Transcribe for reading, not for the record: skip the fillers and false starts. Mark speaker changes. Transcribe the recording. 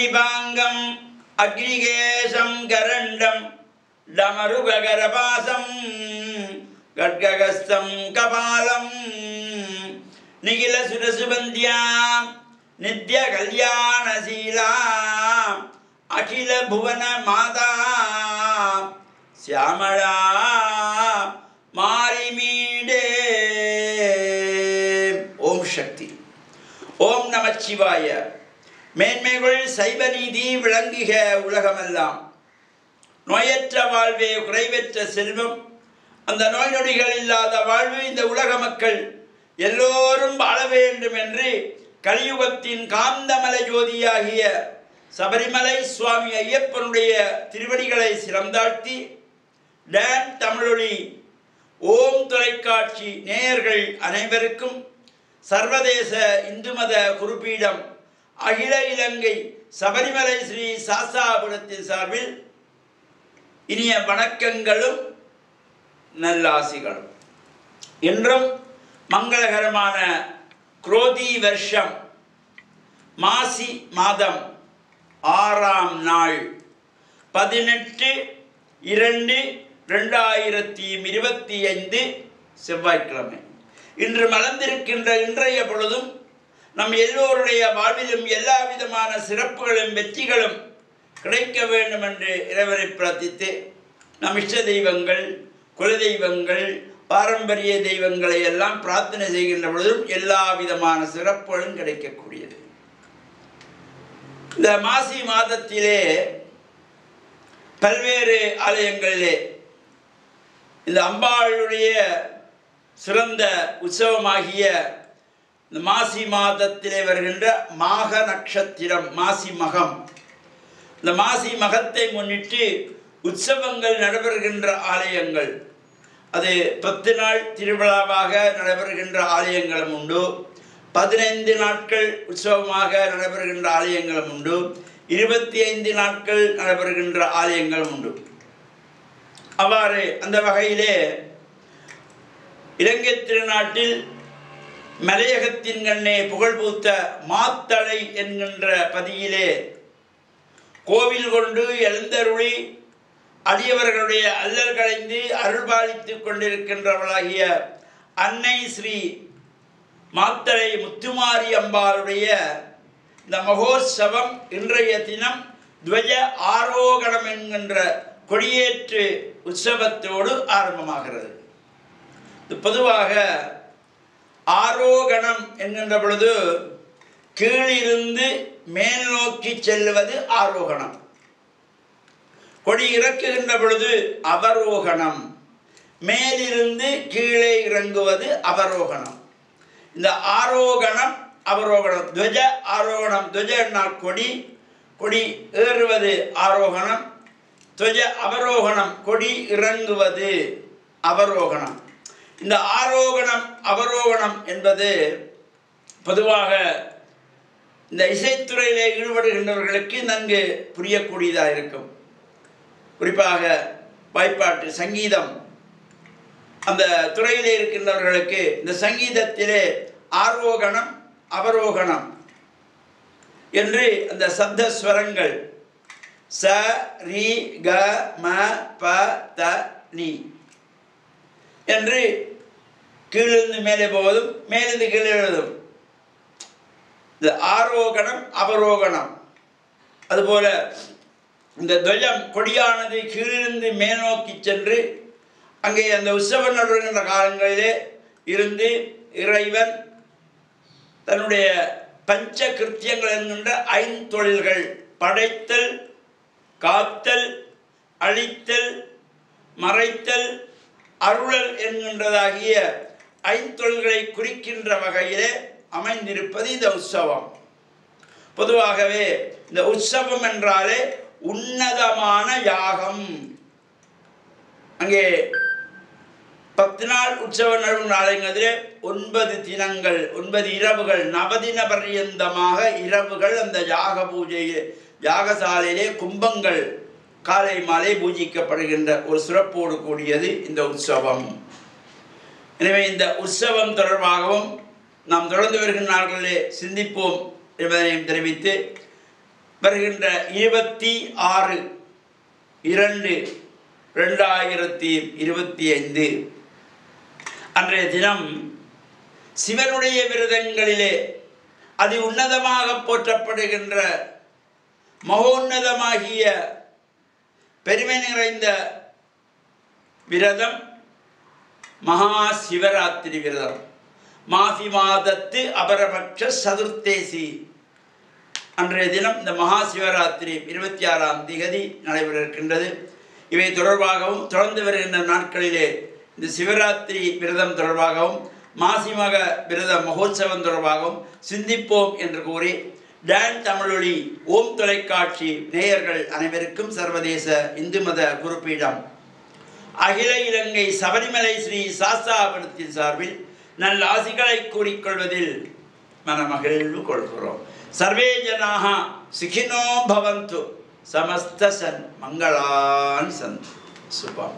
Speaker 1: அக்னிபாங்கம் அக்னிகேசம் கரண்டம் டமருகரபாசம் கட்ககஸ்தம் கபாலம் நிகில சுரசுபந்தியாம் நித்ய கல்யாணசீலா அகில புவன மாதா சியாமளா மாரிமீடே. ஓம் சக்தி. ஓம் நமச்சிவாய. மேன்மைகள் சைவ நீதி விளங்குக உலகமெல்லாம். நோயற்ற வாழ்வே குறைவற்ற செல்வம். அந்த நோய் நொடிகள் இல்லாத வாழ்வு இந்த உலக மக்கள் எல்லோரும் வாழ வேண்டும் என்று கலியுகத்தின் காந்தமலை ஜோதியாகிய சபரிமலை சுவாமி ஐயப்பனுடைய திருவடிகளை சிறந்தாழ்த்தி டான் தமிழொலி ஓம் தொலைக்காட்சி நேயர்கள் அனைவருக்கும் சர்வதேச இந்து மத குருபீடம் அகில இலங்கை சபரிமலை ஸ்ரீ சாஸ்தாபுரத்தின் சார்பில் இனிய வணக்கங்களும் நல்லாசிகளும். இன்றும் மங்களகரமான குரோதி வருஷம் மாசி மாதம் 6ஆம் நாள் 18/2/2025 செவ்வாய்க்கிழமை. இன்று மலர்ந்திருக்கின்ற இன்றைய பொழுதும் நம் எல்லோருடைய வாழ்விலும் எல்லா விதமான சிறப்புகளும் வெற்றிகளும் கிடைக்க வேண்டும் என்று இறைவனை பிரார்த்தித்து நம் இஷ்ட தெய்வங்கள் குலதெய்வங்கள் பாரம்பரிய தெய்வங்களை எல்லாம் பிரார்த்தனை செய்கின்ற பொழுதும் எல்லா விதமான சிறப்புகளும் கிடைக்கக்கூடியது. இந்த மாசி மாதத்திலே பல்வேறு ஆலயங்களிலே இந்த அம்பாளுடைய சிறந்த உற்சவமாகிய இந்த மாசி மாதத்திலே வருகின்ற மாக நட்சத்திரம் மாசி மகம். இந்த மாசி மகத்தை முன்னிட்டு உற்சவங்கள் நடைபெறுகின்ற ஆலயங்கள், அது 10 நாள் திருவிழாவாக நடைபெறுகின்ற ஆலயங்களும் உண்டு, 15 நாட்கள் உற்சவமாக நடைபெறுகின்ற ஆலயங்களும் உண்டு, 25 நாட்கள் நடைபெறுகின்ற ஆலயங்களும் உண்டு. அவ்வாறு அந்த வகையிலே இலங்கை திருநாட்டில் மலையகத்தின் கண்ணே புகழ்பூத்த மாத்தளை என்கின்ற பதியிலே கோவில் கொண்டு எழுந்தருளி அடியவர்களுடைய அல்லல் களைந்து அருள்பாலித்து கொண்டிருக்கின்றவளாகிய அன்னை ஸ்ரீ மாத்தளை முத்துமாரி அம்பாளுடைய இந்த மகோத்சவம் இன்றைய தினம் துவஜ ஆரோகணம் என்கின்ற கொடியேற்று உற்சவத்தோடு ஆரம்பமாகிறது. பொதுவாக ஆரோகணம் என்கின்ற பொழுது கீழிருந்து மேல் நோக்கி செல்வது ஆரோகணம், கொடி இறக்குகின்ற பொழுது அவரோகணம், மேலிருந்து கீழே இறங்குவது அவரோகணம். இந்த ஆரோகணம் அவரோகணம், துவஜ ஆரோகணம், துவஜ என்றால் கொடி, கொடி ஏறுவது ஆரோகணம், துவஜ அவரோகணம் கொடி இறங்குவது அவரோகணம். இந்த ஆரோகணம் அவரோகணம் என்பது பொதுவாக இந்த இசைத்துறையிலே ஈடுபடுகின்றவர்களுக்கு நன்கு புரியக்கூடியதாக இருக்கும். குறிப்பாக வாய்ப்பாட்டு சங்கீதம் அந்த துறையிலே இருக்கின்றவர்களுக்கு இந்த சங்கீதத்திலே ஆரோகணம் அவரோகணம் என்று அந்த சப்த ஸ்வரங்கள் ச ரி க ம ப த நி என்று கீழிருந்து மேலே போவதும் மேலிருந்து கீழே எழுதும் இந்த ஆரோகணம் அவரோகணம். அதுபோல இந்த துவஜம் கொடியானது கீழிருந்து மேல் நோக்கி சென்று அங்கே அந்த உற்சவம் நடைபெறுகின்ற காலங்களிலே இருந்து இறைவன் தன்னுடைய பஞ்ச கிருத்தியங்கள் என்கின்ற 5 தொழில்கள் படைத்தல், காத்தல், அழித்தல், மறைத்தல், அருளல் என்கின்றதாகிய 5 தொழில்களை குறிக்கின்ற வகையிலே அமைந்திருப்பது இந்த உற்சவம். பொதுவாகவே இந்த உற்சவம் என்றாலே உன்னதமான யாகம். அங்கே 10 நாள் உற்சவம் நடைபெறும் ஆலயங்களிலே 9 தினங்கள் 9 இரவுகள் நவதின பர்யந்தமாக இரவுகள் அந்த யாக பூஜையிலே யாகசாலையிலே கும்பங்கள் காலை மாலை பூஜிக்கப்படுகின்ற ஒரு சிறப்போடு கூடியது இந்த உற்சவம். எனவே இந்த உற்சவம் தொடர்பாகவும் நாம் தொடர்ந்து வருகின்ற நாட்களிலே சிந்திப்போம் என்பதனையும் தெரிவித்து வருகின்ற 26/2/2025 அன்றைய தினம் சிவனுடைய விரதங்களிலே அதி உன்னதமாக போற்றப்படுகின்ற மகோன்னதமாகிய பெருமை நிறைந்த விரதம் மகா சிவராத்திரி விரதம். மாசி மாதத்து அபரபட்ச சதுர்த்தேசி அன்றைய தினம் இந்த மகா சிவராத்திரி 26ஆம் திகதி நடைபெற இருக்கின்றது. இவை தொடர்பாகவும் தொடர்ந்து வருகின்ற நாட்களிலே இந்த சிவராத்திரி விரதம் தொடர்பாகவும் மாசிமக விரத மகோத்சவம் தொடர்பாகவும் சிந்திப்போம் என்று கூறி டான் தமிழொலி ஓம் தொலைக்காட்சி நேயர்கள் அனைவருக்கும் சர்வதேச இந்து மத குருப்பீடம் அகில இலங்கை சபரிமலை ஸ்ரீ சாஸ்தாபனத்தின் சார்பில் நல்ல ஆசிகளை கூறிக்கொள்வதில் மனமகிழ்வு கொள்கிறோம். சர்வே ஜனாக சுகினோ பவந்து சமஸ்த சன் மங்களான் சந்து சுபம்.